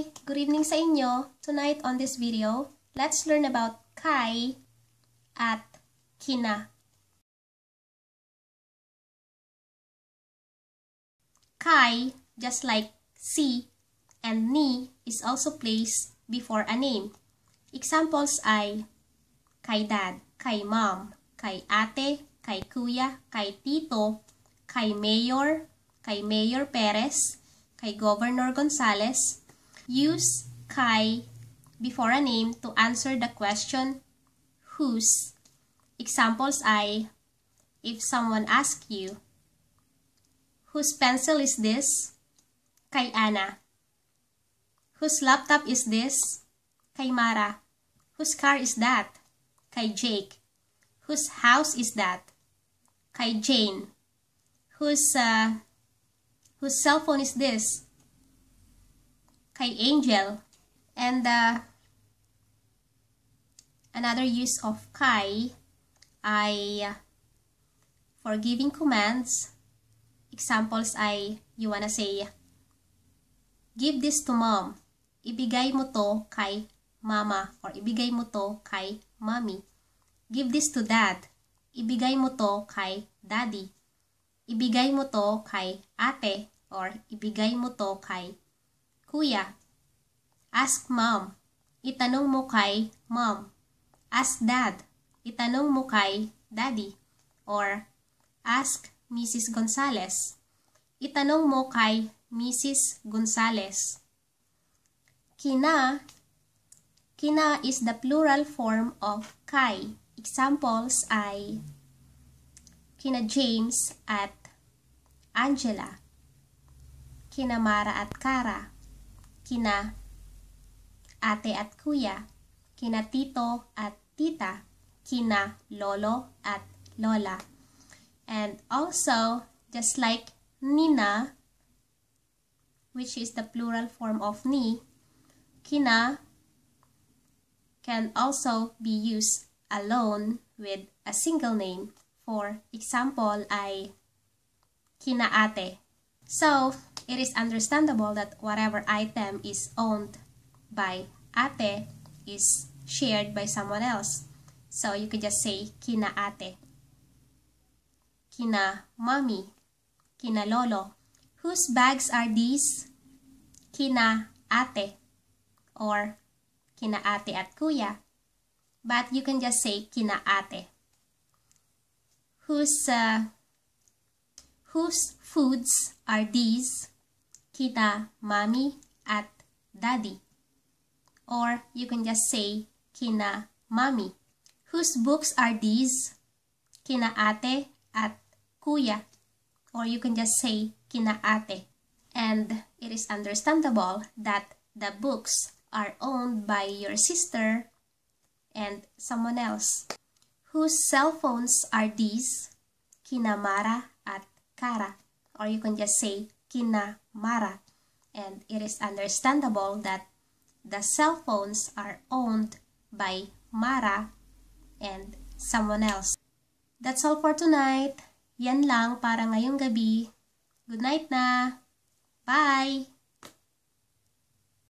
Hi! Good evening sa inyo. Tonight on this video, let's learn about Kai at Kina. Kai, just like si and ni, is also placed before a name. Examples ay kay dad, kay mom, kay ate, kay kuya, kay tito, kay Mayor Perez, kay Governor Gonzales. Use kay before a name to answer the question whose. Examples ay, if someone asks you, whose pencil is this? Kay Ana. Whose laptop is this? Kay Mara. Whose car is that? Kay Jake. Whose house is that? Kay Jane. Whose cell phone is this? Kay Angel. And another use of kay ay for giving commands. Examples ay, you wanna say, give this to mom. Ibigay mo to kay mama, or ibigay mo to kay mommy. Give this to dad. Ibigay mo to kay daddy. Ibigay mo to kay ate, or ibigay mo to kay kuya. Ask mom. Itanong mo kay mom. Ask dad. Itanong mo kay daddy. Or ask Mrs. Gonzales. Itanong mo kay Mrs. Gonzales. Kina is the plural form of kay. Examples ay kina James at Angela, kina Mara at Kara, kina ate at kuya, kina tito at tita, kina lolo at lola. And also, just like Nina, which is the plural form of ni, kina can also be used alone with a single name. For example ay kina ate. So, it is understandable that whatever item is owned by ate is shared by someone else. So, you could just say kina ate, kina mommy, kina lolo. Whose bags are these? Kina ate, or kina ate at kuya. But you can just say kina ate. Whose foods are these? Kina mommy at daddy. Or you can just say kina mommy. Whose books are these? Kina ate at kuya. Or you can just say kina ate. And it is understandable that the books are owned by your sister and someone else. Whose cell phones are these? Kina Mara at Kara. Or you can just say kina Mara. And it is understandable that the cell phones are owned by Mara and someone else. That's all for tonight. Yan lang para ngayong gabi. Good night na. Bye!